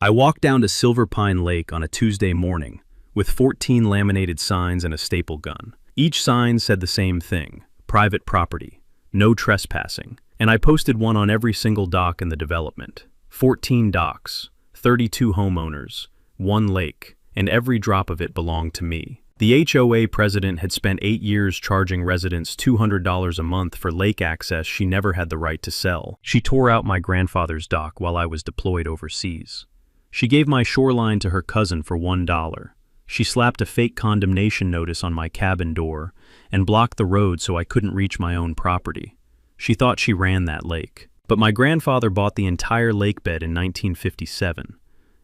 I walked down to Silver Pine Lake on a Tuesday morning with 14 laminated signs and a staple gun. Each sign said the same thing: private property, no trespassing, and I posted one on every single dock in the development. 14 docks, 32 homeowners, one lake, and every drop of it belonged to me. The HOA president had spent 8 years charging residents $200 a month for lake access she never had the right to sell. She tore out my grandfather's dock while I was deployed overseas. She gave my shoreline to her cousin for $1. She slapped a fake condemnation notice on my cabin door and blocked the road so I couldn't reach my own property. She thought she ran that lake. But my grandfather bought the entire lake bed in 1957.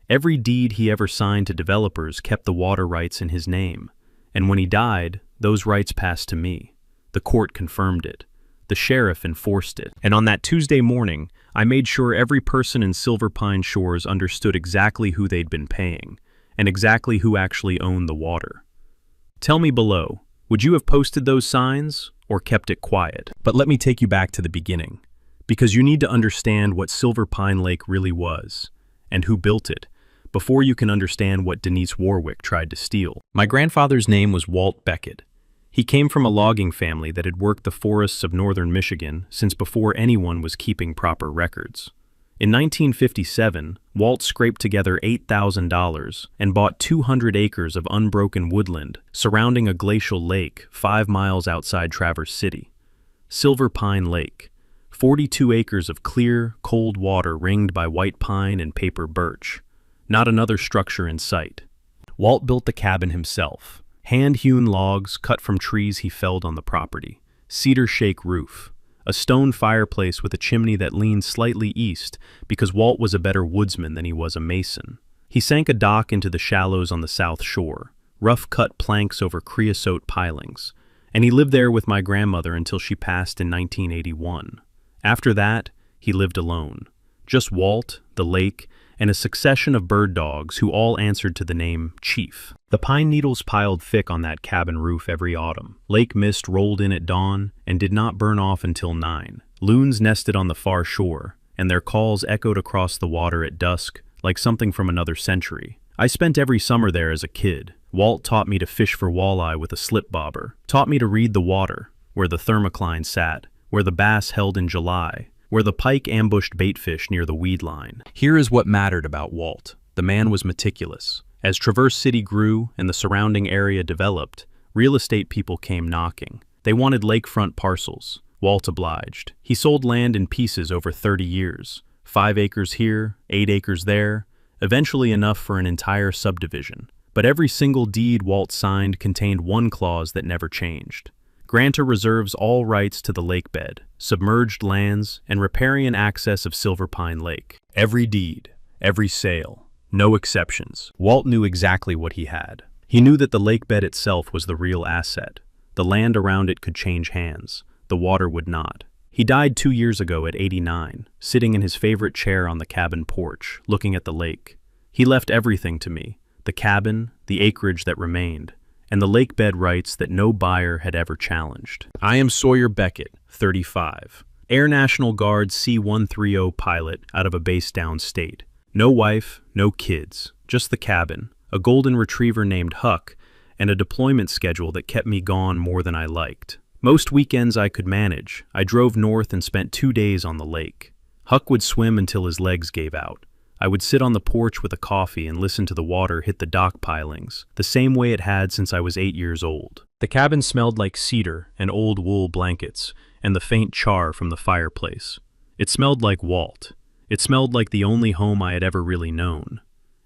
Every deed he ever signed to developers kept the water rights in his name. And when he died, those rights passed to me. The court confirmed it. The sheriff enforced it. And on that Tuesday morning, I made sure every person in Silver Pine Shores understood exactly who they'd been paying, and exactly who actually owned the water. Tell me below, would you have posted those signs, or kept it quiet? But let me take you back to the beginning, because you need to understand what Silver Pine Lake really was, and who built it, before you can understand what Denise Warwick tried to steal. My grandfather's name was Walt Beckett. He came from a logging family that had worked the forests of northern Michigan since before anyone was keeping proper records. In 1957, Walt scraped together $8,000 and bought 200 acres of unbroken woodland surrounding a glacial lake 5 miles outside Traverse City. Silver Pine Lake, 42 acres of clear, cold water ringed by white pine and paper birch. Not another structure in sight. Walt built the cabin himself. Hand-hewn logs cut from trees he felled on the property. Cedar shake roof. A stone fireplace with a chimney that leaned slightly east because Walt was a better woodsman than he was a mason. He sank a dock into the shallows on the south shore. Rough-cut planks over creosote pilings. And he lived there with my grandmother until she passed in 1981. After that, he lived alone. Just Walt, the lake, and a succession of bird dogs who all answered to the name Chief. The pine needles piled thick on that cabin roof every autumn. Lake mist rolled in at dawn and did not burn off until 9. Loons nested on the far shore, and their calls echoed across the water at dusk like something from another century. I spent every summer there as a kid. Walt taught me to fish for walleye with a slip bobber, taught me to read the water, where the thermocline sat, where the bass held in July, where the pike ambushed baitfish near the weed line. Here is what mattered about Walt. The man was meticulous. As Traverse City grew and the surrounding area developed, real estate people came knocking. They wanted lakefront parcels. Walt obliged. He sold land in pieces over 30 years. 5 acres here, 8 acres there, eventually enough for an entire subdivision. But every single deed Walt signed contained one clause that never changed. Grantor reserves all rights to the lake bed, submerged lands, and riparian access of Silver Pine Lake. Every deed, every sale, no exceptions. Walt knew exactly what he had. He knew that the lake bed itself was the real asset. The land around it could change hands. The water would not. He died 2 years ago at 89, sitting in his favorite chair on the cabin porch, looking at the lake. He left everything to me: the cabin, the acreage that remained, and the lake bed rights that no buyer had ever challenged. I am Sawyer Beckett, 35, Air National Guard C-130 pilot out of a base downstate. No wife, no kids, just the cabin, a golden retriever named Huck, and a deployment schedule that kept me gone more than I liked. Most weekends I could manage. I drove north and spent 2 days on the lake. Huck would swim until his legs gave out. I would sit on the porch with a coffee and listen to the water hit the dock pilings, the same way it had since I was 8 years old. The cabin smelled like cedar and old wool blankets and the faint char from the fireplace. It smelled like Walt. It smelled like the only home I had ever really known.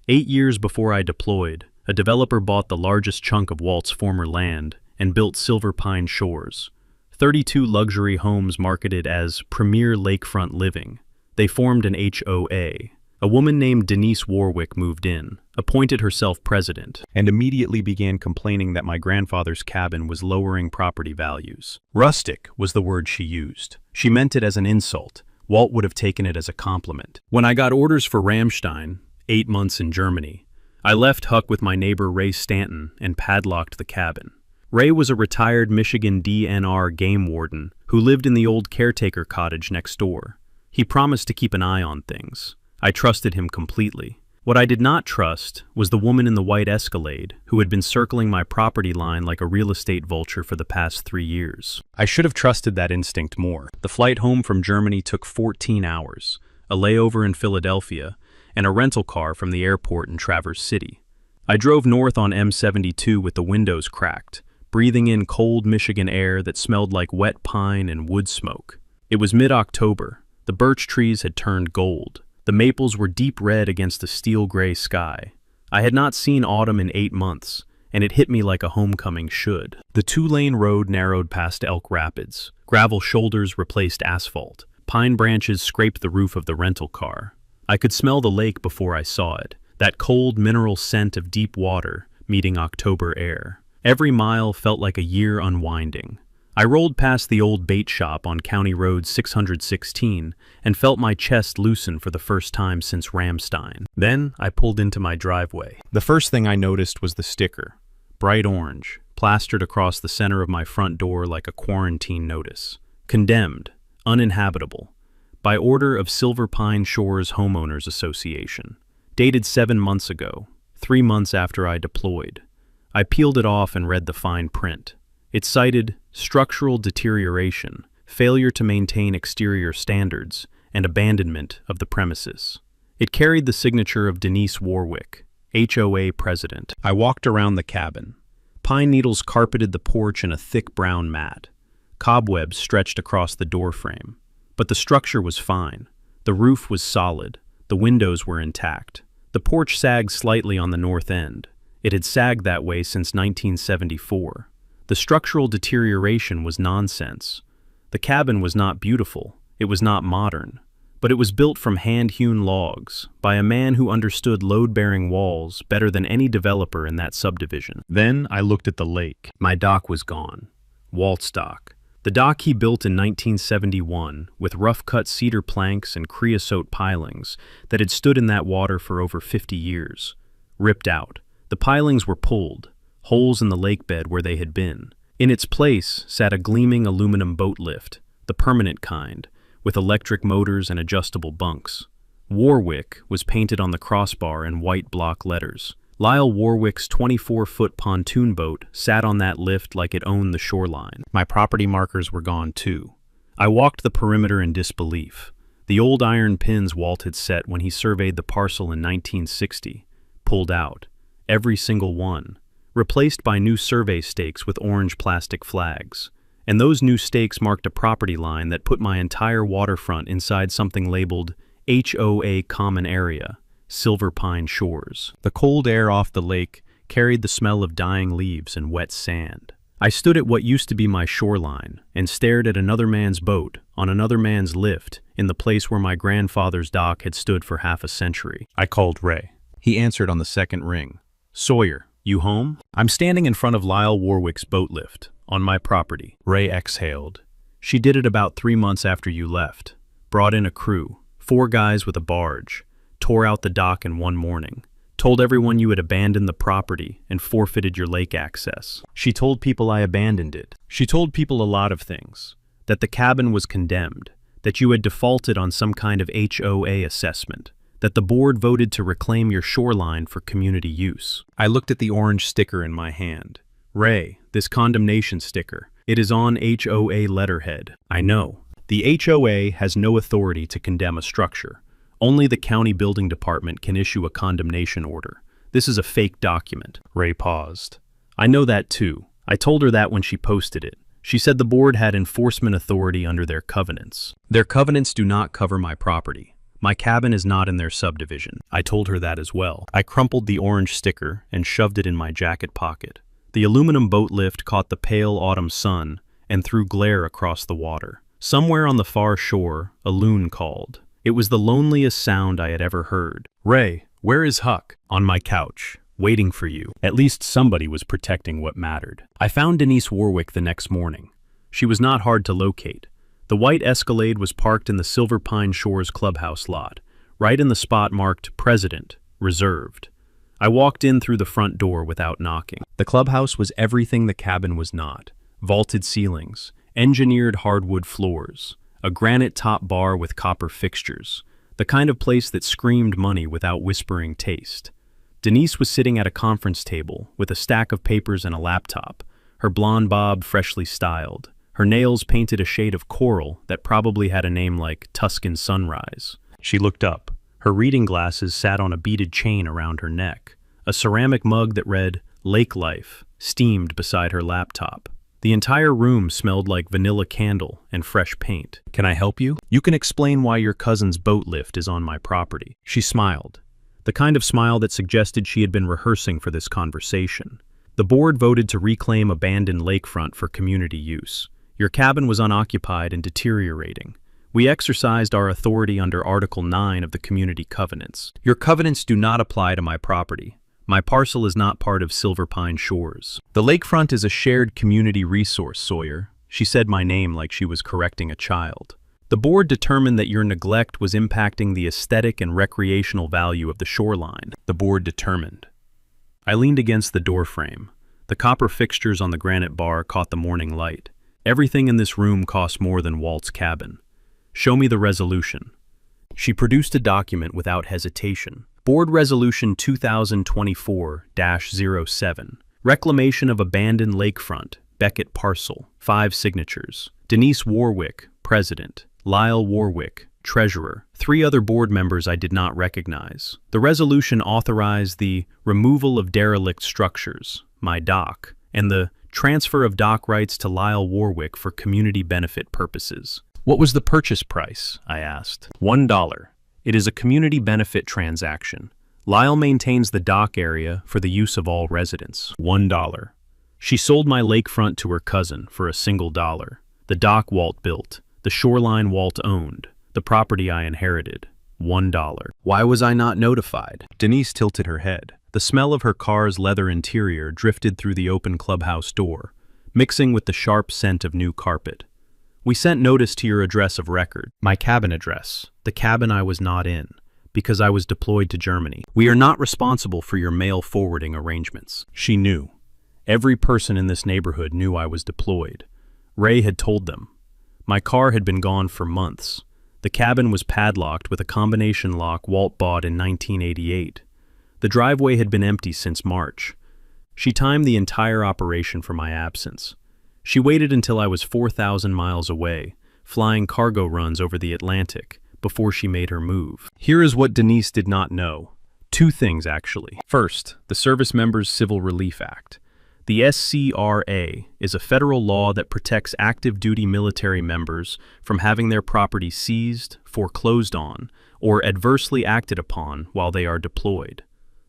8 years before I deployed, a developer bought the largest chunk of Walt's former land and built Silver Pine Shores. 32 luxury homes marketed as premier lakefront living. They formed an HOA. A woman named Denise Warwick moved in, appointed herself president, and immediately began complaining that my grandfather's cabin was lowering property values. Rustic was the word she used. She meant it as an insult. Walt would have taken it as a compliment. When I got orders for Ramstein, 8 months in Germany, I left Huck with my neighbor Ray Stanton and padlocked the cabin. Ray was a retired Michigan DNR game warden who lived in the old caretaker cottage next door. He promised to keep an eye on things. I trusted him completely. What I did not trust was the woman in the white Escalade who had been circling my property line like a real estate vulture for the past 3 years. I should have trusted that instinct more. The flight home from Germany took 14 hours, a layover in Philadelphia, and a rental car from the airport in Traverse City. I drove north on M72 with the windows cracked, breathing in cold Michigan air that smelled like wet pine and wood smoke. It was mid-October. The birch trees had turned gold. The maples were deep red against a steel-gray sky. I had not seen autumn in 8 months, and it hit me like a homecoming should. The 2-lane road narrowed past Elk Rapids. Gravel shoulders replaced asphalt. Pine branches scraped the roof of the rental car. I could smell the lake before I saw it, that cold mineral scent of deep water meeting October air. Every mile felt like a year unwinding. I rolled past the old bait shop on County Road 616 and felt my chest loosen for the first time since Ramstein. Then I pulled into my driveway. The first thing I noticed was the sticker, bright orange, plastered across the center of my front door like a quarantine notice. Condemned, uninhabitable, by order of Silver Pine Shores Homeowners Association. Dated 7 months ago, 3 months after I deployed. I peeled it off and read the fine print. It cited structural deterioration, failure to maintain exterior standards, and abandonment of the premises. It carried the signature of Denise Warwick, HOA president. I walked around the cabin. Pine needles carpeted the porch in a thick brown mat. Cobwebs stretched across the doorframe. But the structure was fine. The roof was solid. The windows were intact. The porch sagged slightly on the north end. It had sagged that way since 1974. The structural deterioration was nonsense. The cabin was not beautiful. It was not modern. But it was built from hand-hewn logs by a man who understood load-bearing walls better than any developer in that subdivision. Then I looked at the lake. My dock was gone. Walt's dock. The dock he built in 1971 with rough-cut cedar planks and creosote pilings that had stood in that water for over 50 years. Ripped out. The pilings were pulled, holes in the lake bed where they had been. In its place sat a gleaming aluminum boat lift, the permanent kind, with electric motors and adjustable bunks. Warwick was painted on the crossbar in white block letters. Lyle Warwick's 24-foot pontoon boat sat on that lift like it owned the shoreline. My property markers were gone too. I walked the perimeter in disbelief. The old iron pins Walt had set when he surveyed the parcel in 1960, pulled out, every single one, replaced by new survey stakes with orange plastic flags. And those new stakes marked a property line that put my entire waterfront inside something labeled HOA Common Area, Silver Pine Shores. The cold air off the lake carried the smell of dying leaves and wet sand. I stood at what used to be my shoreline and stared at another man's boat on another man's lift in the place where my grandfather's dock had stood for half a century. I called Ray. He answered on the second ring. Sawyer, you home? I'm standing in front of Lyle Warwick's boat lift on my property. Ray exhaled. She did it about 3 months after you left. Brought in a crew, 4 guys with a barge. Tore out the dock in one morning, told everyone you had abandoned the property and forfeited your lake access. She told people I abandoned it. She told people a lot of things, that the cabin was condemned, that you had defaulted on some kind of HOA assessment, that the board voted to reclaim your shoreline for community use. I looked at the orange sticker in my hand. Ray, this condemnation sticker, it is on HOA letterhead. I know. The HOA has no authority to condemn a structure. Only the county building department can issue a condemnation order. This is a fake document. Ray paused. I know that too. I told her that when she posted it. She said the board had enforcement authority under their covenants. Their covenants do not cover my property. My cabin is not in their subdivision. I told her that as well. I crumpled the orange sticker and shoved it in my jacket pocket. The aluminum boat lift caught the pale autumn sun and threw glare across the water. Somewhere on the far shore, a loon called. It was the loneliest sound I had ever heard. Ray, where is Huck? On my couch, waiting for you. At least somebody was protecting what mattered. I found Denise Warwick the next morning. She was not hard to locate. The white Escalade was parked in the Silver Pine Shores clubhouse lot, right in the spot marked President, Reserved. I walked in through the front door without knocking. The clubhouse was everything the cabin was not. Vaulted ceilings, engineered hardwood floors, a granite top bar with copper fixtures. The the kind of place that screamed money without whispering taste. Denise was sitting at a conference table with a stack of papers and a laptop, her blonde bob freshly styled, her nails painted a shade of coral that probably had a name like Tuscan Sunrise. She looked up. Her reading glasses sat on a beaded chain around her neck. A ceramic mug that read Lake Life steamed beside her laptop. The entire room smelled like vanilla candle and fresh paint. "Can I help you? You can explain why your cousin's boat lift is on my property." She smiled, the kind of smile that suggested she had been rehearsing for this conversation. "The board voted to reclaim abandoned lakefront for community use. Your cabin was unoccupied and deteriorating. We exercised our authority under Article 9 of the Community Covenants. Your covenants do not apply to my property. My parcel is not part of Silver Pine Shores. The lakefront is a shared community resource, Sawyer." She said my name like she was correcting a child. "The board determined that your neglect was impacting the aesthetic and recreational value of the shoreline." The board determined. I leaned against the doorframe. The copper fixtures on the granite bar caught the morning light. Everything in this room cost more than Walt's cabin. "Show me the resolution." She produced a document without hesitation. Board Resolution 2024-07. Reclamation of abandoned lakefront, Beckett parcel. 5 signatures. Denise Warwick, President. Lyle Warwick, Treasurer. 3 other board members I did not recognize. The resolution authorized the removal of derelict structures, my dock, and the transfer of dock rights to Lyle Warwick for community benefit purposes. "What was the purchase price?" I asked. $1. It is a community benefit transaction. Lyle maintains the dock area for the use of all residents. $1. She sold my lakefront to her cousin for a single dollar. The dock Walt built, the shoreline Walt owned, the property I inherited. $1. Why was I not notified? Denise tilted her head. The smell of her car's leather interior drifted through the open clubhouse door, mixing with the sharp scent of new carpet. "We sent notice to your address of record." My cabin address, the cabin I was not in, because I was deployed to Germany. "We are not responsible for your mail forwarding arrangements." She knew. Every person in this neighborhood knew I was deployed. Ray had told them. My car had been gone for months. The cabin was padlocked with a combination lock Walt bought in 1988. The driveway had been empty since March. She timed the entire operation for my absence. She waited until I was 4,000 miles away, flying cargo runs over the Atlantic, before she made her move. Here is what Denise did not know. 2 things, actually. First, the Service Members Civil Relief Act. The SCRA is a federal law that protects active duty military members from having their property seized, foreclosed on, or adversely acted upon while they are deployed.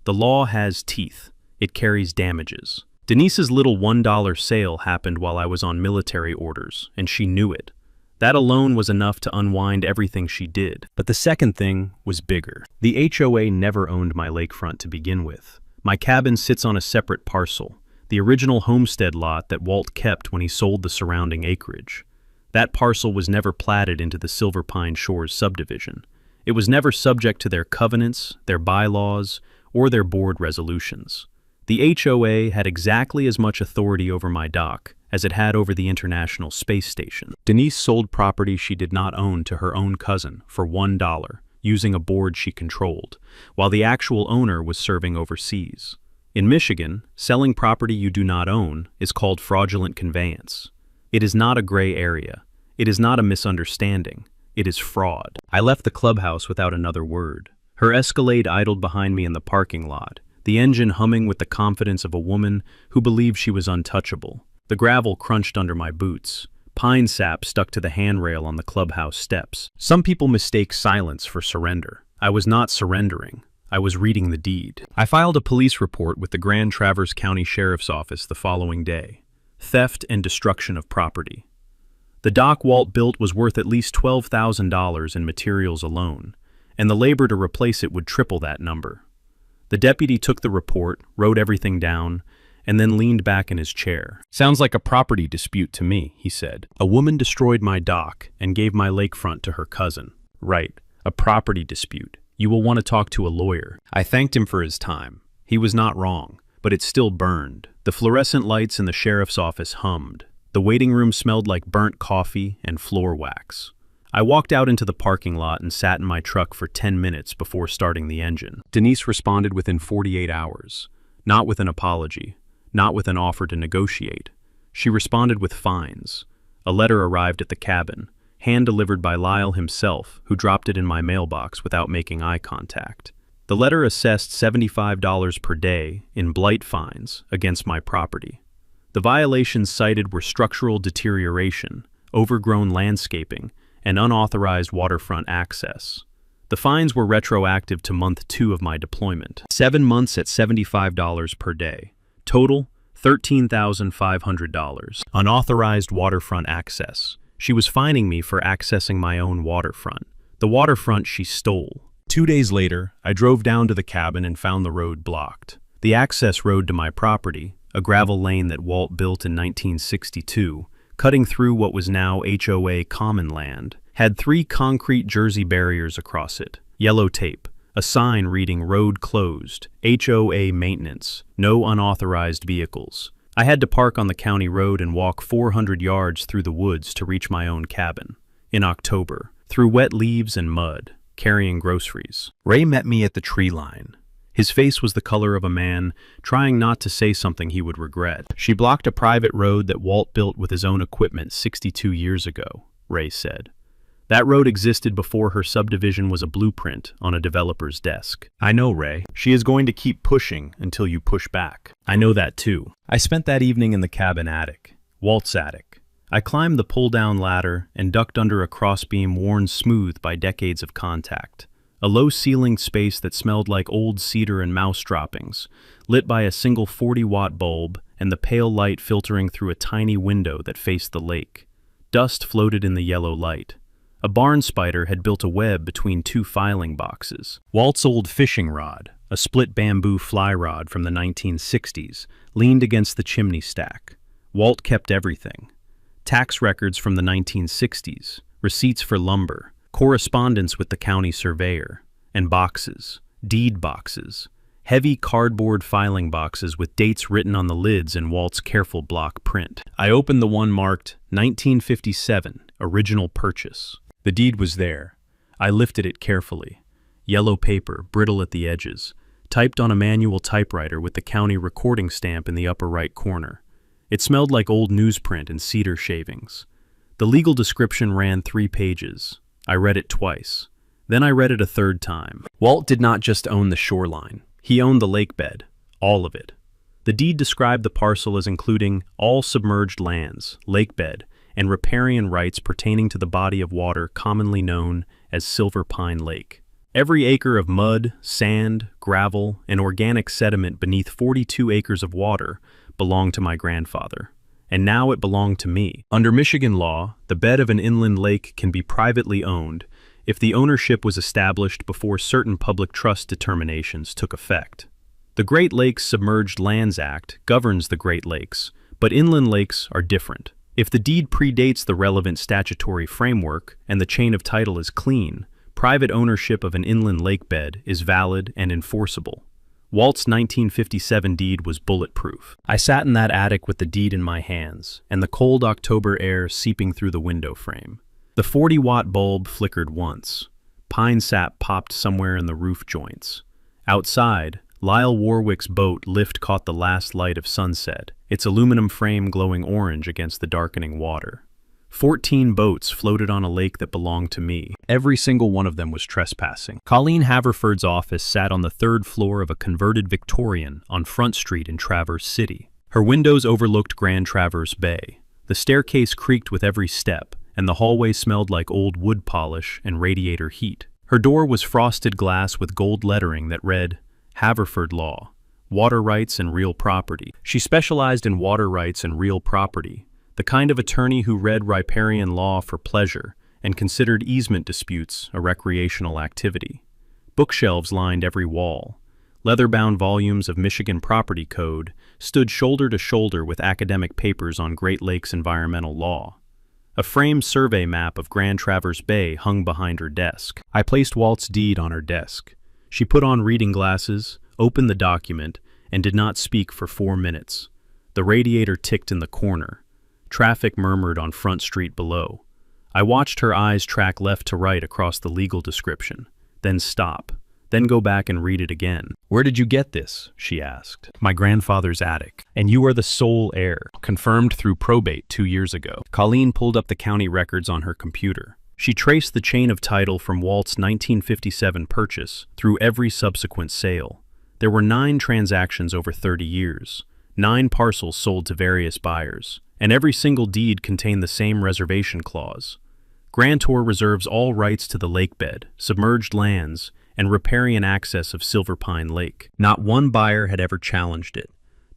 The law has teeth. It carries damages. Denise's little $1 sale happened while I was on military orders, and she knew it. That alone was enough to unwind everything she did. But the second thing was bigger. The HOA never owned my lakefront to begin with. My cabin sits on a separate parcel, the original homestead lot that Walt kept when he sold the surrounding acreage. That parcel was never platted into the Silver Pine Shores subdivision. It was never subject to their covenants, their bylaws, or their board resolutions. The HOA had exactly as much authority over my dock as it had over the International Space Station. Denise sold property she did not own to her own cousin for $1, using a board she controlled, while the actual owner was serving overseas. In Michigan, selling property you do not own is called fraudulent conveyance. It is not a gray area. It is not a misunderstanding. It is fraud. I left the clubhouse without another word. Her Escalade idled behind me in the parking lot, the engine humming with the confidence of a woman who believed she was untouchable. The gravel crunched under my boots. Pine sap stuck to the handrail on the clubhouse steps. Some people mistake silence for surrender. I was not surrendering. I was reading the deed. I filed a police report with the Grand Traverse County Sheriff's Office the following day. Theft and destruction of property. The dock Walt built was worth at least $12,000 in materials alone, and the labor to replace it would triple that number. The deputy took the report, wrote everything down, and then leaned back in his chair. "Sounds like a property dispute to me," he said. "A woman destroyed my dock and gave my lakefront to her cousin." "Right, a property dispute. You will want to talk to a lawyer." I thanked him for his time. He was not wrong, but it still burned. The fluorescent lights in the sheriff's office hummed. The waiting room smelled like burnt coffee and floor wax. I walked out into the parking lot and sat in my truck for 10 minutes before starting the engine. Denise responded within 48 hours. Not with an apology, not with an offer to negotiate. She responded with fines. A letter arrived at the cabin, hand-delivered by Lyle himself, who dropped it in my mailbox without making eye contact. The letter assessed $75 per day in blight fines against my property. The violations cited were structural deterioration, overgrown landscaping, and unauthorized waterfront access. The fines were retroactive to month 2 of my deployment. 7 months at $75 per day. Total, $13,500. Unauthorized waterfront access. She was fining me for accessing my own waterfront. The waterfront she stole. 2 days later, I drove down to the cabin and found the road blocked. The access road to my property, a gravel lane that Walt built in 1962, cutting through what was now HOA common land, had 3 concrete jersey barriers across it, yellow tape, a sign reading "Road Closed, HOA Maintenance, no unauthorized vehicles." I had to park on the county road and walk 400 yards through the woods to reach my own cabin. In October, through wet leaves and mud, carrying groceries. Ray met me at the tree line. His face was the color of a man trying not to say something he would regret. "She blocked a private road that Walt built with his own equipment 62 years ago," Ray said. "That road existed before her subdivision was a blueprint on a developer's desk." "I know, Ray. She is going to keep pushing until you push back." "I know that too." I spent that evening in the cabin attic, Walt's attic. I climbed the pull-down ladder and ducked under a crossbeam worn smooth by decades of contact. A low-ceilinged space that smelled like old cedar and mouse droppings, lit by a single 40-watt bulb and the pale light filtering through a tiny window that faced the lake. Dust floated in the yellow light. A barn spider had built a web between 2 filing boxes. Walt's old fishing rod, a split bamboo fly rod from the 1960s, leaned against the chimney stack. Walt kept everything. Tax records from the 1960s, receipts for lumber, correspondence with the county surveyor, and boxes, deed boxes, heavy cardboard filing boxes with dates written on the lids in Walt's careful block print. I opened the one marked 1957, original purchase. The deed was there. I lifted it carefully. Yellow paper, brittle at the edges, typed on a manual typewriter with the county recording stamp in the upper right corner. It smelled like old newsprint and cedar shavings. The legal description ran 3 pages. I read it twice. Then I read it a 3rd time. Walt did not just own the shoreline. He owned the lake bed, all of it. The deed described the parcel as including all submerged lands, lake bed, and riparian rights pertaining to the body of water commonly known as Silver Pine Lake. Every acre of mud, sand, gravel, and organic sediment beneath 42 acres of water belonged to my grandfather, and now it belonged to me. Under Michigan law, the bed of an inland lake can be privately owned if the ownership was established before certain public trust determinations took effect. The Great Lakes Submerged Lands Act governs the Great Lakes, but inland lakes are different. If the deed predates the relevant statutory framework and the chain of title is clean, private ownership of an inland lake bed is valid and enforceable. Walt's 1957 deed was bulletproof. I sat in that attic with the deed in my hands, and the cold October air seeping through the window frame. The 40-watt bulb flickered once. Pine sap popped somewhere in the roof joints. Outside, Lyle Warwick's boat lift caught the last light of sunset, its aluminum frame glowing orange against the darkening water. 14 boats floated on a lake that belonged to me. Every single one of them was trespassing. Colleen Haverford's office sat on the 3rd floor of a converted Victorian on Front Street in Traverse City. Her windows overlooked Grand Traverse Bay. The staircase creaked with every step, and the hallway smelled like old wood polish and radiator heat. Her door was frosted glass with gold lettering that read, Haverford Law, Water Rights and Real Property. She specialized in water rights and real property, the kind of attorney who read riparian law for pleasure and considered easement disputes a recreational activity. Bookshelves lined every wall. Leather-bound volumes of Michigan property code stood shoulder to shoulder with academic papers on Great Lakes environmental law. A framed survey map of Grand Traverse Bay hung behind her desk. I placed Walt's deed on her desk. She put on reading glasses, opened the document, and did not speak for 4 minutes. The radiator ticked in the corner. Traffic murmured on Front Street below. I watched her eyes track left to right across the legal description, then stop, then go back and read it again. "Where did you get this?" she asked. "My grandfather's attic. And you are the sole heir. Confirmed through probate 2 years ago." Colleen pulled up the county records on her computer. She traced the chain of title from Walt's 1957 purchase through every subsequent sale. There were 9 transactions over 30 years, 9 parcels sold to various buyers, and every single deed contained the same reservation clause. Grantor reserves all rights to the lakebed, submerged lands, and riparian access of Silver Pine Lake. Not one buyer had ever challenged it.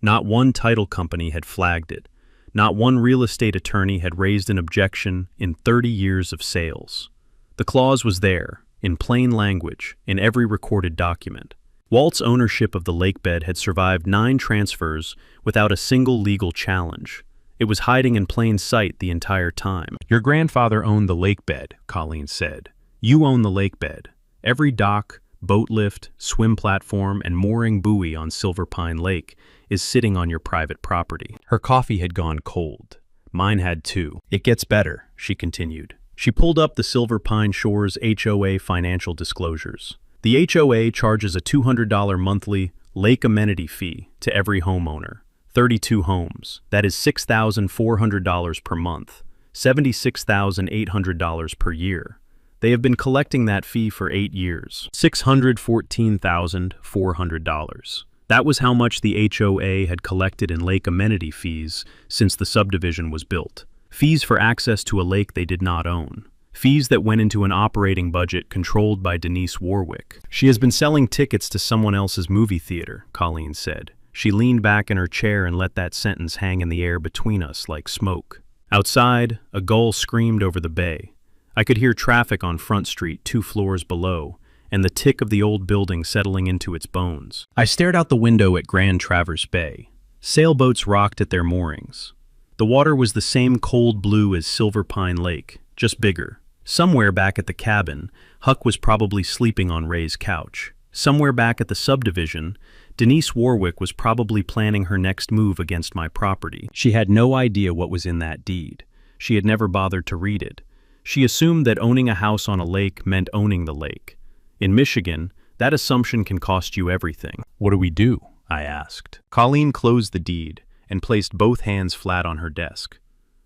Not one title company had flagged it. Not one real estate attorney had raised an objection in 30 years of sales. The clause was there, in plain language, in every recorded document. Walt's ownership of the lakebed had survived 9 transfers without a single legal challenge. It was hiding in plain sight the entire time. "Your grandfather owned the lakebed," Colleen said. "You own the lakebed. Every dock, boat lift, swim platform, and mooring buoy on Silver Pine Lake is sitting on your private property." Her coffee had gone cold. Mine had too. "It gets better," she continued. She pulled up the Silver Pine Shores HOA financial disclosures. The HOA charges a $200 monthly lake amenity fee to every homeowner. 32 homes. That is $6,400 per month, $76,800 per year. They have been collecting that fee for 8 years. $614,400. That was how much the HOA had collected in lake amenity fees since the subdivision was built. Fees for access to a lake they did not own. Fees that went into an operating budget controlled by Denise Warwick. "She has been selling tickets to someone else's movie theater," Colleen said. She leaned back in her chair and let that sentence hang in the air between us like smoke. Outside, a gull screamed over the bay. I could hear traffic on Front Street 2 floors below, and the tick of the old building settling into its bones. I stared out the window at Grand Traverse Bay. Sailboats rocked at their moorings. The water was the same cold blue as Silver Pine Lake, just bigger. Somewhere back at the cabin, Huck was probably sleeping on Ray's couch. Somewhere back at the subdivision, Denise Warwick was probably planning her next move against my property. She had no idea what was in that deed. She had never bothered to read it. She assumed that owning a house on a lake meant owning the lake. In Michigan, that assumption can cost you everything. "What do we do?" I asked. Colleen closed the deed and placed both hands flat on her desk.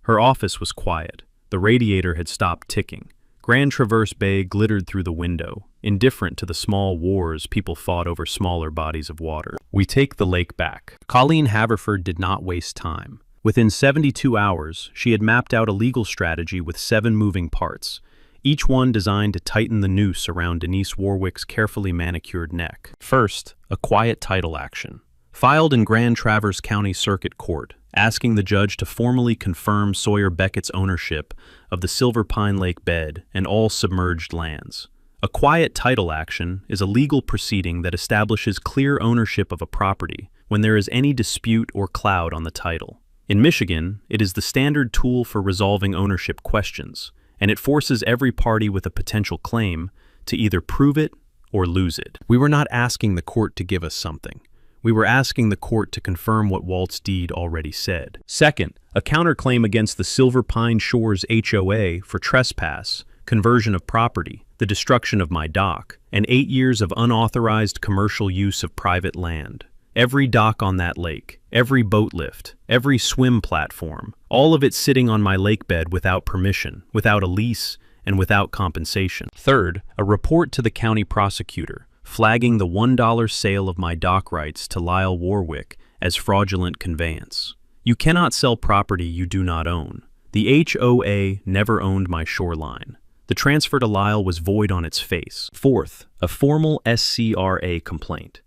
Her office was quiet. The radiator had stopped ticking. Grand Traverse Bay glittered through the window, indifferent to the small wars people fought over smaller bodies of water. "We take the lake back." Colleen Haverford did not waste time. Within 72 hours, she had mapped out a legal strategy with 7 moving parts, each one designed to tighten the noose around Denise Warwick's carefully manicured neck. First, a quiet title action, filed in Grand Traverse County Circuit Court, asking the judge to formally confirm Sawyer Beckett's ownership of the Silver Pine Lake bed and all submerged lands. A quiet title action is a legal proceeding that establishes clear ownership of a property when there is any dispute or cloud on the title. In Michigan, it is the standard tool for resolving ownership questions, and it forces every party with a potential claim to either prove it or lose it. We were not asking the court to give us something. We were asking the court to confirm what Walt's deed already said. Second, a counterclaim against the Silver Pine Shores HOA for trespass, conversion of property, the destruction of my dock, and 8 years of unauthorized commercial use of private land. Every dock on that lake, every boat lift, every swim platform, all of it sitting on my lakebed without permission, without a lease, and without compensation. Third, a report to the county prosecutor, flagging the $1 sale of my dock rights to Lyle Warwick as fraudulent conveyance. You cannot sell property you do not own. The HOA never owned my shoreline. The transfer to Lyle was void on its face. Fourth, a formal SCRA complaint.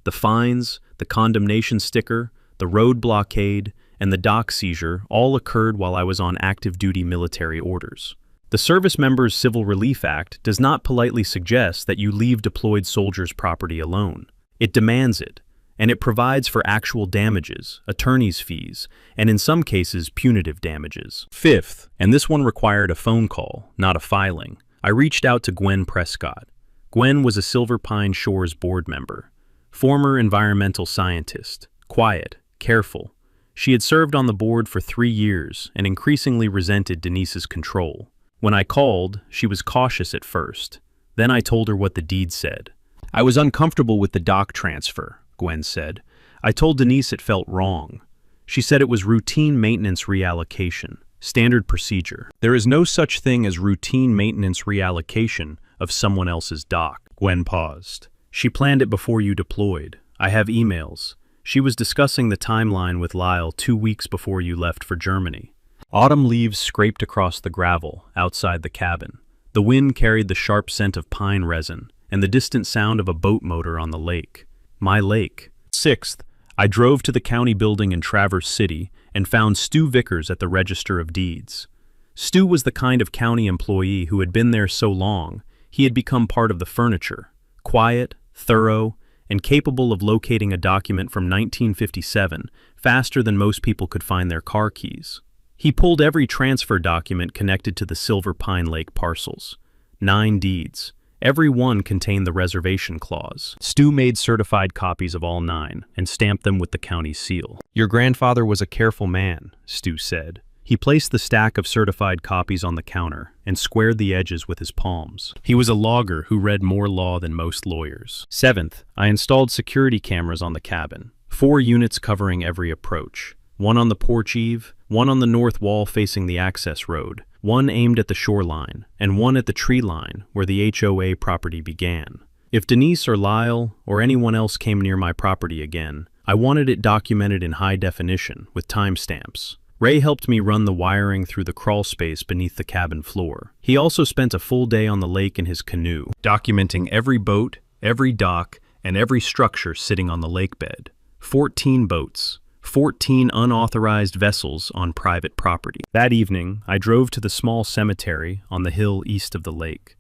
The fines, the condemnation sticker, the road blockade, and the dock seizure all occurred while I was on active duty military orders. The Service Members Civil Relief Act does not politely suggest that you leave deployed soldiers' property alone. It demands it, and it provides for actual damages, attorney's fees, and in some cases punitive damages. Fifth, and this one required a phone call, not a filing, I reached out to Gwen Prescott. Gwen was a Silver Pine Shores board member, former environmental scientist, quiet, careful. She had served on the board for 3 years and increasingly resented Denise's control. When I called, she was cautious at first. Then I told her what the deed said. I was uncomfortable with the dock transfer, Gwen said. I told Denise it felt wrong. She said it was routine maintenance reallocation, standard procedure. There is no such thing as routine maintenance reallocation of someone else's dock. Gwen paused. She planned it before you deployed. I have emails. She was discussing the timeline with Lyle 2 weeks before you left for Germany. Autumn leaves scraped across the gravel outside the cabin. The wind carried the sharp scent of pine resin and the distant sound of a boat motor on the lake. My lake. 6th, I drove to the county building in Traverse City and found Stu Vickers at the Register of Deeds. Stu was the kind of county employee who had been there so long, he had become part of the furniture, quiet, thorough, and capable of locating a document from 1957 faster than most people could find their car keys. He pulled every transfer document connected to the Silver Pine Lake parcels. 9 deeds. Every one contained the reservation clause. Stu made certified copies of all 9 and stamped them with the county seal. Your grandfather was a careful man, Stu said. He placed the stack of certified copies on the counter and squared the edges with his palms. He was a logger who read more law than most lawyers. 7th, I installed security cameras on the cabin. 4 units covering every approach. 1 on the porch eave, 1 on the north wall facing the access road, 1 aimed at the shoreline, and 1 at the tree line where the HOA property began. If Denise or Lyle or anyone else came near my property again, I wanted it documented in high definition with timestamps. Ray helped me run the wiring through the crawl space beneath the cabin floor. He also spent a full day on the lake in his canoe, documenting every boat, every dock, and every structure sitting on the lake bed. 14 boats. 14 unauthorized vessels on private property. That evening, I drove to the small cemetery on the hill east of the lake.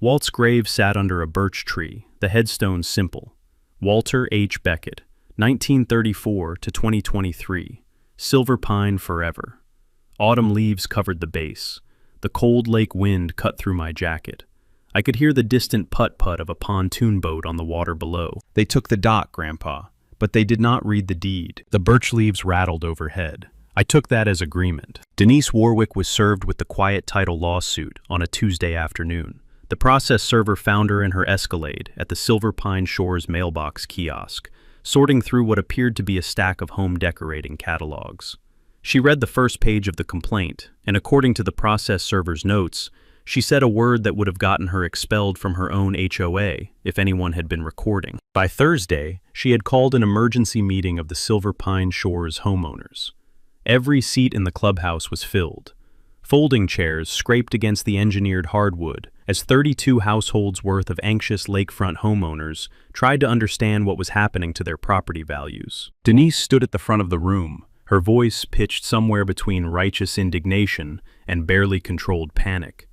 Walt's grave sat under a birch tree, the headstone simple. Walter H. Beckett, 1934 to 2023. Silver pine forever. Autumn leaves covered the base. The cold lake wind cut through my jacket. I could hear the distant putt-putt of a pontoon boat on the water below. They took the dock, Grandpa, but they did not read the deed. The birch leaves rattled overhead. I took that as agreement. Denise Warwick was served with the quiet title lawsuit on a Tuesday afternoon. The process server found her in her Escalade at the Silver Pine Shores mailbox kiosk, sorting through what appeared to be a stack of home decorating catalogs. She read the first page of the complaint, and according to the process server's notes, she said a word that would have gotten her expelled from her own HOA if anyone had been recording. By Thursday, she had called an emergency meeting of the Silver Pine Shores homeowners. Every seat in the clubhouse was filled. Folding chairs scraped against the engineered hardwood as 32 households worth of anxious lakefront homeowners tried to understand what was happening to their property values. Denise stood at the front of the room, her voice pitched somewhere between righteous indignation and barely controlled panic.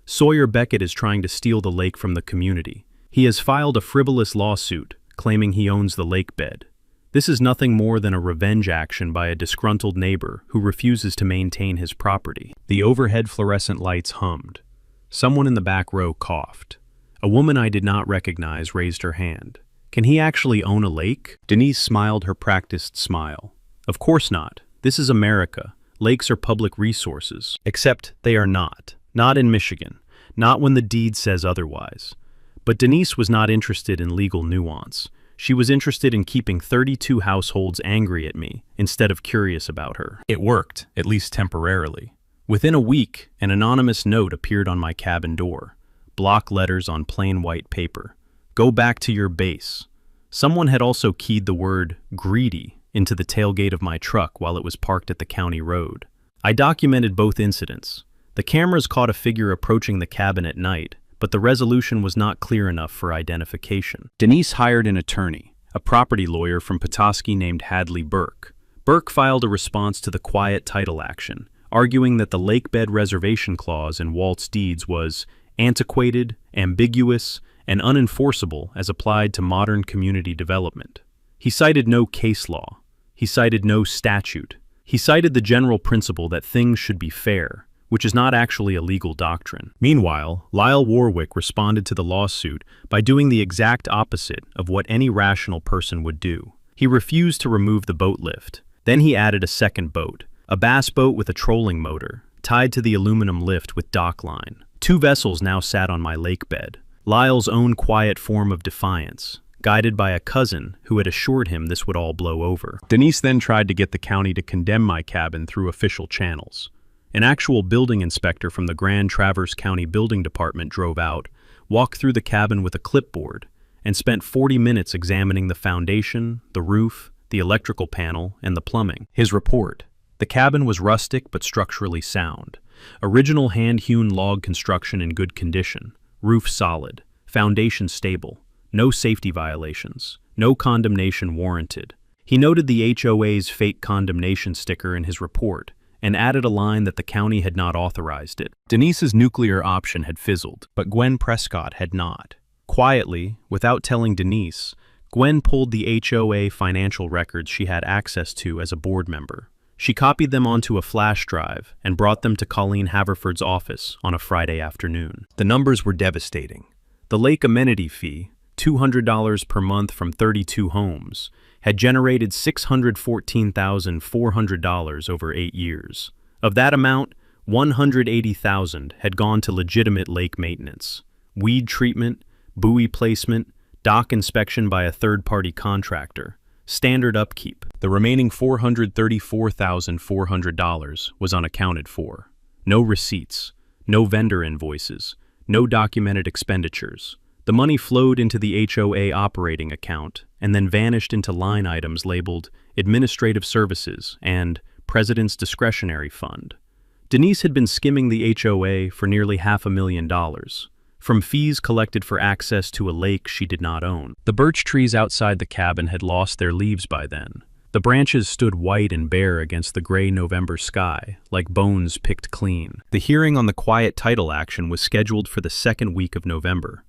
Sawyer Beckett is trying to steal the lake from the community. He has filed a frivolous lawsuit claiming he owns the lake bed. This is nothing more than a revenge action by a disgruntled neighbor who refuses to maintain his property. The overhead fluorescent lights hummed. Someone in the back row coughed. A woman I did not recognize raised her hand. Can he actually own a lake? Denise smiled her practiced smile. Of course not. This is America. Lakes are public resources. Except they are not. Not in Michigan. Not when the deed says otherwise. But Denise was not interested in legal nuance. She was interested in keeping 32 households angry at me instead of curious about her. It worked, at least temporarily. Within a week, an anonymous note appeared on my cabin door. Block letters on plain white paper. Go back to your base. Someone had also keyed the word greedy into the tailgate of my truck while it was parked at the county road. I documented both incidents. The cameras caught a figure approaching the cabin at night, but the resolution was not clear enough for identification. Denise hired an attorney, a property lawyer from Petoskey named Hadley Burke. Burke filed a response to the quiet title action, arguing that the lake bed reservation clause in Walt's deeds was antiquated, ambiguous, and unenforceable as applied to modern community development. He cited no case law. He cited no statute. He cited the general principle that things should be fair, which is not actually a legal doctrine. Meanwhile, Lyle Warwick responded to the lawsuit by doing the exact opposite of what any rational person would do. He refused to remove the boat lift. Then he added a second boat, a bass boat with a trolling motor, tied to the aluminum lift with dock line. 2 vessels now sat on my lake bed. Lyle's own quiet form of defiance, guided by a cousin who had assured him this would all blow over. Denise then tried to get the county to condemn my cabin through official channels. An actual building inspector from the Grand Traverse County Building Department drove out, walked through the cabin with a clipboard, and spent 40 minutes examining the foundation, the roof, the electrical panel, and the plumbing. His report: the cabin was rustic but structurally sound. Original hand-hewn log construction in good condition. Roof solid. Foundation stable. No safety violations. No condemnation warranted. He noted the HOA's fake condemnation sticker in his report and added a line that the county had not authorized it. Denise's nuclear option had fizzled, but Gwen Prescott had not. Quietly, without telling Denise, Gwen pulled the HOA financial records she had access to as a board member. She copied them onto a flash drive and brought them to Colleen Haverford's office on a Friday afternoon. The numbers were devastating. The lake amenity fee, $200 per month from 32 homes, had generated $614,400 over 8 years. Of that amount, $180,000 had gone to legitimate lake maintenance, weed treatment, buoy placement, dock inspection by a third-party contractor, standard upkeep. The remaining $434,400 was unaccounted for. No receipts, no vendor invoices, no documented expenditures. The money flowed into the HOA operating account and then vanished into line items labeled Administrative Services and President's Discretionary Fund. Denise had been skimming the HOA for nearly $500,000, from fees collected for access to a lake she did not own. The birch trees outside the cabin had lost their leaves by then. The branches stood white and bare against the gray November sky, like bones picked clean. The hearing on the quiet title action was scheduled for the second week of November.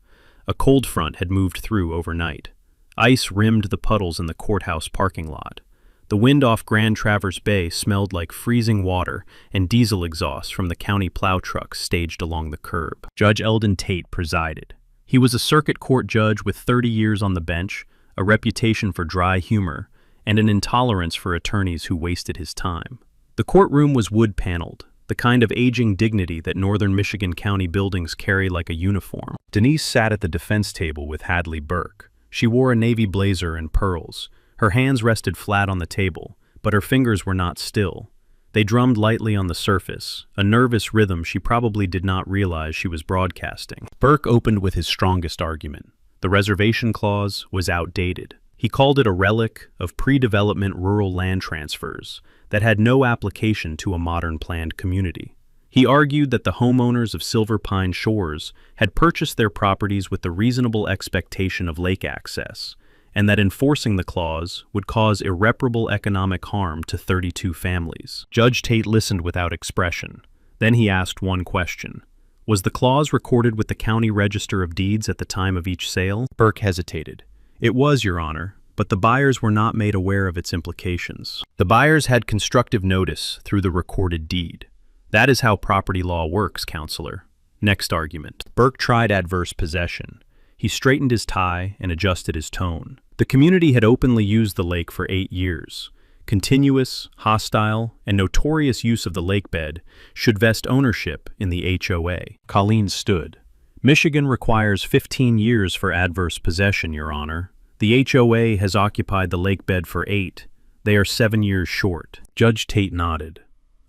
A cold front had moved through overnight. Ice rimmed the puddles in the courthouse parking lot. The wind off Grand Traverse Bay smelled like freezing water and diesel exhaust from the county plow trucks staged along the curb. Judge Eldon Tate presided. He was a circuit court judge with 30 years on the bench, a reputation for dry humor, and an intolerance for attorneys who wasted his time. The courtroom was wood-paneled, the kind of aging dignity that northern Michigan County buildings carry like a uniform. Denise sat at the defense table with Hadley Burke. She wore a navy blazer and pearls. Her hands rested flat on the table, but her fingers were not still. They drummed lightly on the surface, a nervous rhythm she probably did not realize she was broadcasting. Burke opened with his strongest argument. The reservation clause was outdated. He called it a relic of pre-development rural land transfers that had no application to a modern planned community. He argued that the homeowners of Silver Pine Shores had purchased their properties with the reasonable expectation of lake access, and that enforcing the clause would cause irreparable economic harm to 32 families. Judge Tate listened without expression. Then he asked one question. Was the clause recorded with the County Register of Deeds at the time of each sale? Burke hesitated. It was, Your Honor, but the buyers were not made aware of its implications. The buyers had constructive notice through the recorded deed. That is how property law works, Counselor. Next argument. Burke tried adverse possession. He straightened his tie and adjusted his tone. The community had openly used the lake for 8 years. Continuous, hostile, and notorious use of the lake bed should vest ownership in the HOA. Colleen stood. Michigan requires 15 years for adverse possession, Your Honor. The HOA has occupied the lake bed for 8. They are 7 years short. Judge Tate nodded.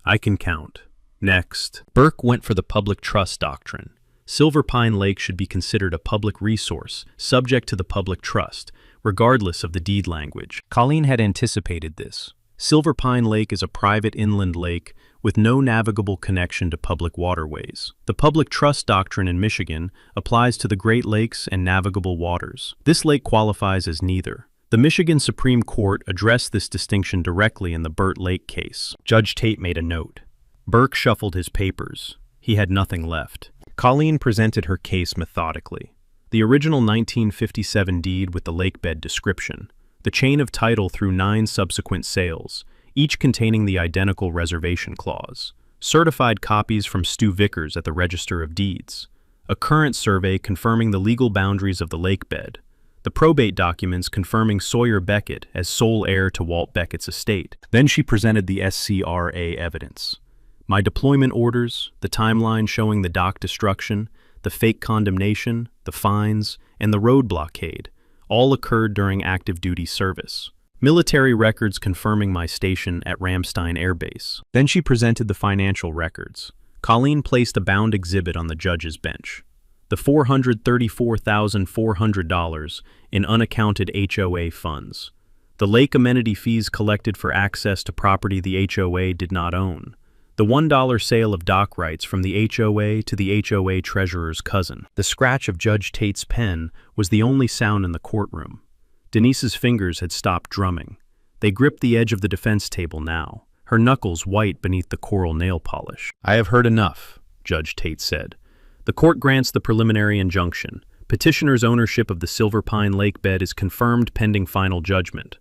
I can count. Next. Burke went for the public trust doctrine. Silver Pine Lake should be considered a public resource, subject to the public trust, regardless of the deed language. Colleen had anticipated this. Silver Pine Lake is a private inland lake with no navigable connection to public waterways. The public trust doctrine in Michigan applies to the Great Lakes and navigable waters. This lake qualifies as neither. The Michigan Supreme Court addressed this distinction directly in the Burt Lake case. Judge Tate made a note. Burke shuffled his papers. He had nothing left. Colleen presented her case methodically. The original 1957 deed with the lakebed description, the chain of title through 9 subsequent sales, each containing the identical reservation clause, certified copies from Stu Vickers at the Register of Deeds, a current survey confirming the legal boundaries of the lakebed, the probate documents confirming Sawyer Beckett as sole heir to Walt Beckett's estate. Then she presented the SCRA evidence. My deployment orders, the timeline showing the dock destruction, the fake condemnation, the fines, and the road blockade all occurred during active duty service. Military records confirming my station at Ramstein Air Base. Then she presented the financial records. Colleen placed a bound exhibit on the judge's bench. The $434,400 in unaccounted HOA funds. The lake amenity fees collected for access to property the HOA did not own. The $1 sale of dock rights from the HOA to the HOA treasurer's cousin. The scratch of Judge Tate's pen was the only sound in the courtroom. Denise's fingers had stopped drumming. They gripped the edge of the defense table now, her knuckles white beneath the coral nail polish. "I have heard enough," Judge Tate said. "The court grants the preliminary injunction. Petitioner's ownership of the Silver Pine Lake bed is confirmed pending final judgment.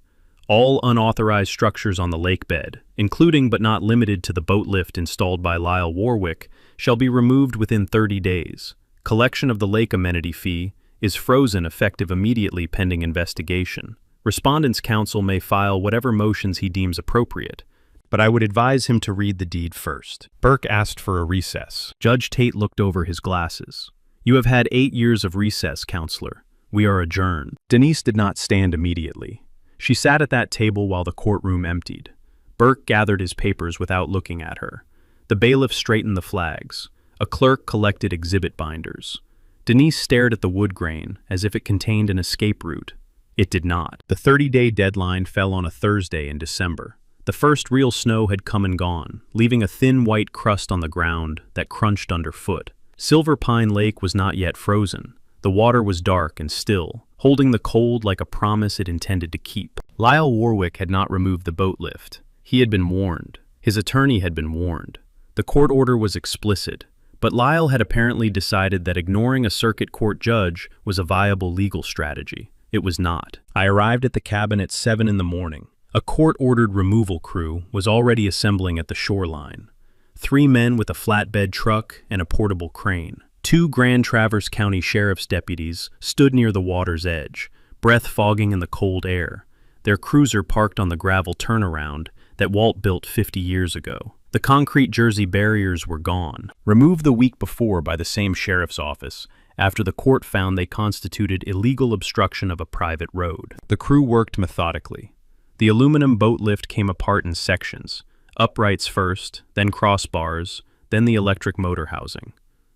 All unauthorized structures on the lake bed, including but not limited to the boat lift installed by Lyle Warwick, shall be removed within 30 days. Collection of the lake amenity fee is frozen effective immediately pending investigation. Respondent's counsel may file whatever motions he deems appropriate, but I would advise him to read the deed first." Burke asked for a recess. Judge Tate looked over his glasses. "You have had 8 years of recess, counselor. We are adjourned." Denise did not stand immediately. She sat at that table while the courtroom emptied. Burke gathered his papers without looking at her. The bailiff straightened the flags. A clerk collected exhibit binders. Denise stared at the wood grain as if it contained an escape route. It did not. The 30-day deadline fell on a Thursday in December. The first real snow had come and gone, leaving a thin white crust on the ground that crunched underfoot. Silver Pine Lake was not yet frozen. The water was dark and still, holding the cold like a promise it intended to keep. Lyle Warwick had not removed the boat lift. He had been warned. His attorney had been warned. The court order was explicit, but Lyle had apparently decided that ignoring a circuit court judge was a viable legal strategy. It was not. I arrived at the cabin at 7 in the morning. A court-ordered removal crew was already assembling at the shoreline. 3 men with a flatbed truck and a portable crane. 2 Grand Traverse County Sheriff's deputies stood near the water's edge, breath fogging in the cold air, their cruiser parked on the gravel turnaround that Walt built 50 years ago. The concrete Jersey barriers were gone, removed the week before by the same sheriff's office, after the court found they constituted illegal obstruction of a private road. The crew worked methodically. The aluminum boat lift came apart in sections, uprights first, then crossbars, then the electric motor housing.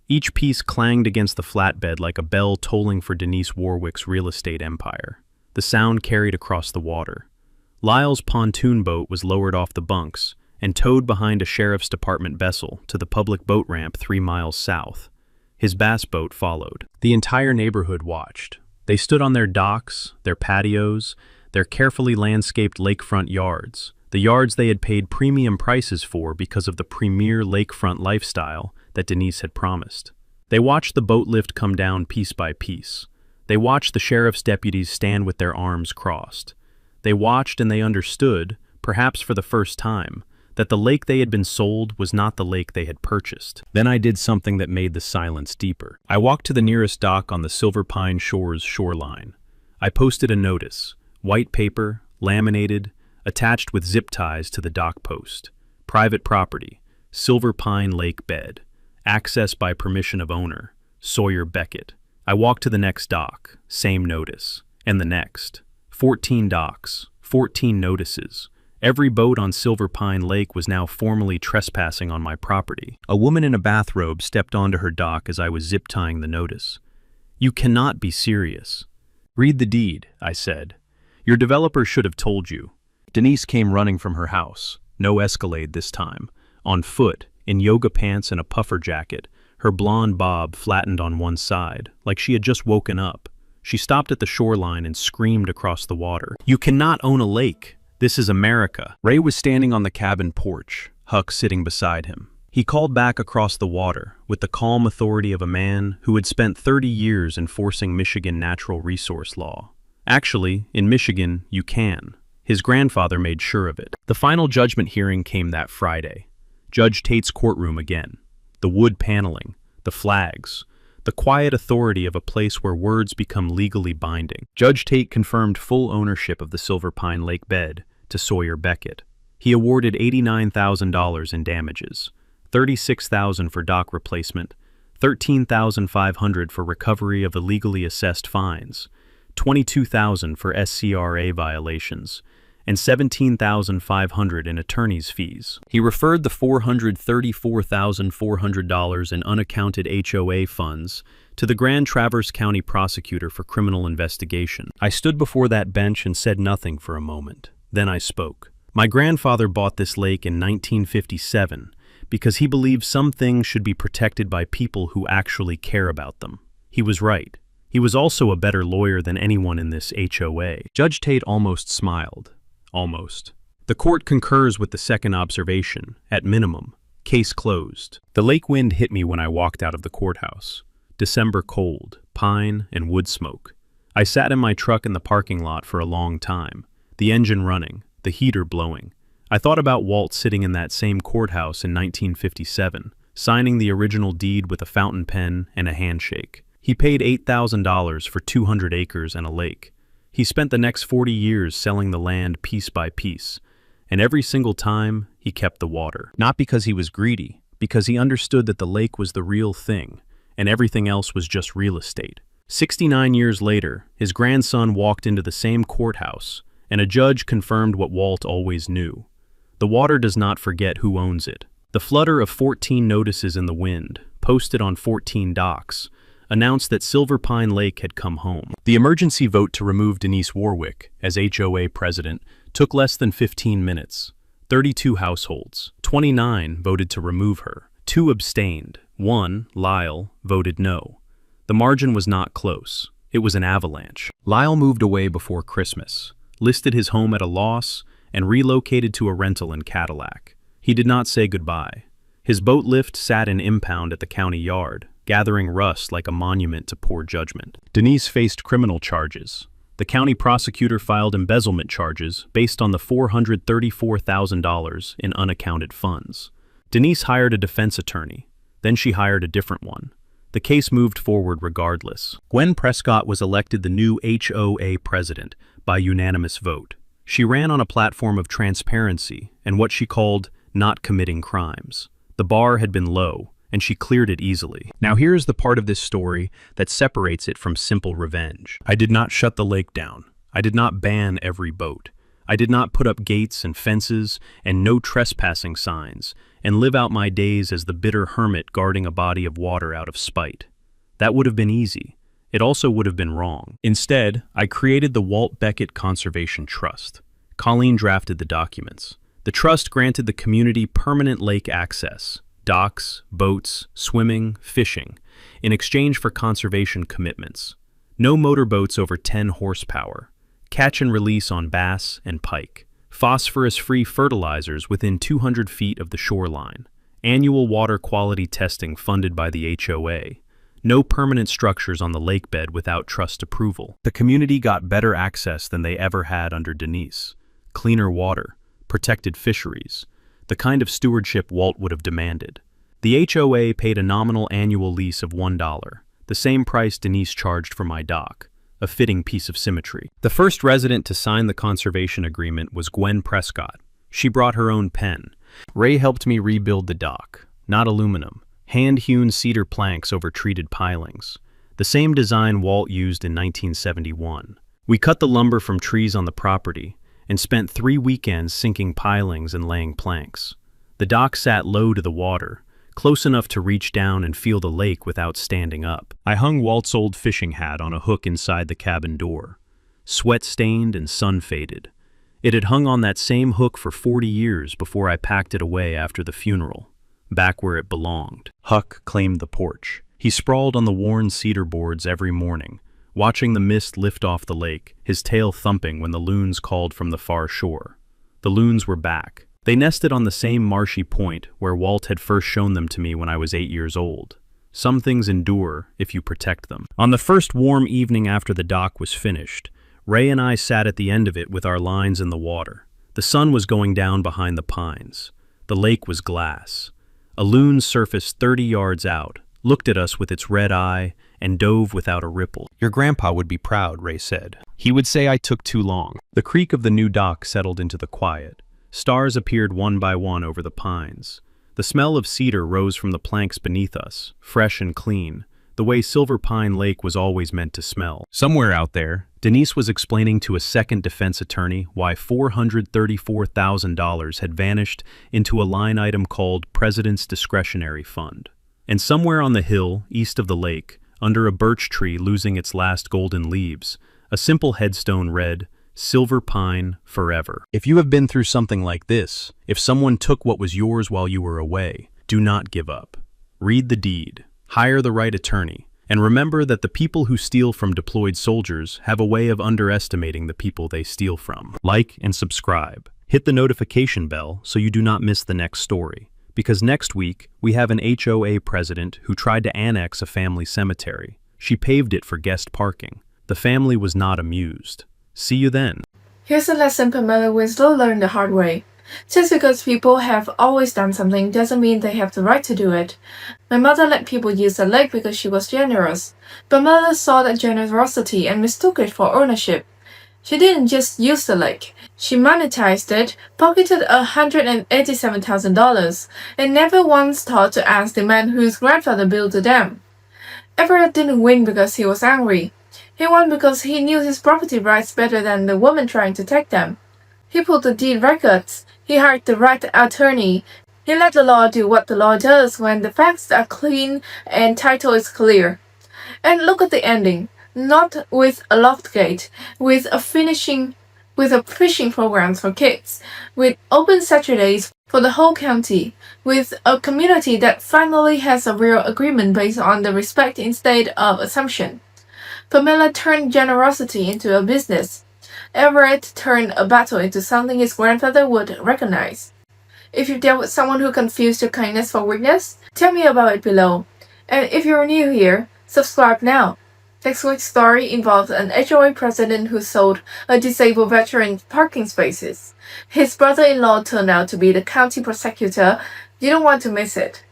Each piece clanged against the flatbed like a bell tolling for Denise Warwick's real estate empire. The sound carried across the water. Lyle's pontoon boat was lowered off the bunks and towed behind a sheriff's department vessel to the public boat ramp 3 miles south. His bass boat followed. The entire neighborhood watched. They stood on their docks, their patios, their carefully landscaped lakefront yards, the yards they had paid premium prices for because of the premier lakefront lifestyle that Denise had promised. They watched the boat lift come down piece by piece. They watched the sheriff's deputies stand with their arms crossed. They watched and they understood, perhaps for the first time, that the lake they had been sold was not the lake they had purchased. Then I did something that made the silence deeper. I walked to the nearest dock on the Silver Pine Shores shoreline. I posted a notice, white paper, laminated, attached with zip ties to the dock post. Private property, Silver Pine Lake bed. Access by permission of owner, Sawyer Beckett. I walked to the next dock, same notice, and the next. 14 docks, 14 notices. Every boat on Silver Pine Lake was now formally trespassing on my property. A woman in a bathrobe stepped onto her dock as I was zip-tying the notice. "You cannot be serious." "Read the deed," I said. "Your developer should have told you." Denise came running from her house, no Escalade this time, on foot, in yoga pants and a puffer jacket, her blonde bob flattened on one side, like she had just woken up. She stopped at the shoreline and screamed across the water. "You cannot own a lake. This is America." Ray was standing on the cabin porch, Huck sitting beside him. He called back across the water with the calm authority of a man who had spent 30 years enforcing Michigan natural resource law. Actually, in Michigan, you can. His grandfather made sure of it. The final judgment hearing came that Friday. Judge Tate's courtroom again. The wood paneling, the flags, the quiet authority of a place where words become legally binding. Judge Tate confirmed full ownership of the Silver Pine Lake bed to Sawyer Beckett. He awarded $89,000 in damages, $36,000 for dock replacement, $13,500 for recovery of illegally assessed fines, $22,000 for SCRA violations, and $17,500 in attorney's fees. He referred the $434,400 in unaccounted HOA funds to the Grand Traverse County prosecutor for criminal investigation. I stood before that bench and said nothing for a moment. Then I spoke. My grandfather bought this lake in 1957 because he believed some things should be protected by people who actually care about them. He was right. He was also a better lawyer than anyone in this HOA. Judge Tate almost smiled. Almost. The court concurs with the second observation. At minimum, case closed. The lake wind hit me when I walked out of the courthouse. December cold, pine and wood smoke. I sat in my truck in the parking lot for a long time, the engine running, the heater blowing. I thought about Walt sitting in that same courthouse in 1957, signing the original deed with a fountain pen and a handshake. He paid $8,000 for 200 acres and a lake. He spent the next 40 years selling the land piece by piece, and every single time he kept the water. Not because he was greedy, because he understood that the lake was the real thing, and everything else was just real estate. 69 years later, his grandson walked into the same courthouse, and a judge confirmed what Walt always knew. The water does not forget who owns it. The flutter of 14 notices in the wind, posted on 14 docks, announced that Silver Pine Lake had come home. The emergency vote to remove Denise Warwick as HOA president took less than 15 minutes. 32 households, 29 voted to remove her. 2 abstained. 1, Lyle, voted no. The margin was not close. It was an avalanche. Lyle moved away before Christmas, listed his home at a loss, and relocated to a rental in Cadillac. He did not say goodbye. His boat lift sat in impound at the county yard, gathering rust like a monument to poor judgment. Denise faced criminal charges. The county prosecutor filed embezzlement charges based on the $434,000 in unaccounted funds. Denise hired a defense attorney. Then she hired a different one. The case moved forward regardless. Gwen Prescott was elected the new HOA president by unanimous vote. She ran on a platform of transparency and what she called not committing crimes. The bar had been low, and she cleared it easily. Now here's the part of this story that separates it from simple revenge. I did not shut the lake down. I did not ban every boat. I did not put up gates and fences and no trespassing signs and live out my days as the bitter hermit guarding a body of water out of spite. That would have been easy. It also would have been wrong. Instead, I created the Walt Beckett Conservation Trust. Colleen drafted the documents. The trust granted the community permanent lake access, docks, boats, swimming, fishing, in exchange for conservation commitments. No motorboats over 10 horsepower. Catch and release on bass and pike. Phosphorus-free fertilizers within 200 feet of the shoreline. Annual water quality testing funded by the HOA. No permanent structures on the lake bed without trust approval. The community got better access than they ever had under Denise. Cleaner water, protected fisheries, the kind of stewardship Walt would have demanded. The HOA paid a nominal annual lease of $1, the same price Denise charged for my dock, a fitting piece of symmetry. The first resident to sign the conservation agreement was Gwen Prescott. She brought her own pen. Ray helped me rebuild the dock, not aluminum, hand-hewn cedar planks over treated pilings, the same design Walt used in 1971. We cut the lumber from trees on the property and spent 3 weekends sinking pilings and laying planks. The dock sat low to the water, close enough to reach down and feel the lake without standing up. I hung Walt's old fishing hat on a hook inside the cabin door, sweat-stained and sun-faded. It had hung on that same hook for 40 years before I packed it away after the funeral, back where it belonged. Huck claimed the porch. He sprawled on the worn cedar boards every morning, watching the mist lift off the lake, his tail thumping when the loons called from the far shore. The loons were back. They nested on the same marshy point where Walt had first shown them to me when I was 8 years old. Some things endure if you protect them. On the first warm evening after the dock was finished, Ray and I sat at the end of it with our lines in the water. The sun was going down behind the pines. The lake was glass. A loon surfaced 30 yards out, looked at us with its red eye, and dove without a ripple. Your grandpa would be proud, Ray said. He would say I took too long. The creak of the new dock settled into the quiet. Stars appeared one by one over the pines. The smell of cedar rose from the planks beneath us, fresh and clean, the way Silver Pine Lake was always meant to smell. Somewhere out there, Denise was explaining to a second defense attorney why $434,000 had vanished into a line item called President's Discretionary Fund. And somewhere on the hill, east of the lake, under a birch tree losing its last golden leaves, a simple headstone read, Silver Pine Forever. If you have been through something like this, if someone took what was yours while you were away, do not give up. Read the deed, hire the right attorney, and remember that the people who steal from deployed soldiers have a way of underestimating the people they steal from. Like and subscribe. Hit the notification bell so you do not miss the next story. Because next week, we have an HOA president who tried to annex a family cemetery. She paved it for guest parking. The family was not amused. See you then. Here's a lesson Pamela Winslow learned the hard way. Just because people have always done something doesn't mean they have the right to do it. My mother let people use the lake because she was generous. Pamela saw that generosity and mistook it for ownership. She didn't just use the lake. She monetized it, pocketed $187,000, and never once thought to ask the man whose grandfather built the dam. Everett didn't win because he was angry. He won because he knew his property rights better than the woman trying to take them. He pulled the deed records. He hired the right attorney. He let the law do what the law does when the facts are clean and title is clear. And look at the ending. Not with a loft gate, with a fishing program for kids, with open Saturdays for the whole county, with a community that finally has a real agreement based on the respect instead of assumption. Pamela turned generosity into a business. Everett turned a battle into something his grandfather would recognize. If you've dealt with someone who confused your kindness for weakness, tell me about it below. And if you're new here, subscribe now. Next week's story involves an HOA president who sold a disabled veteran parking spaces. His brother-in-law turned out to be the county prosecutor. You don't want to miss it.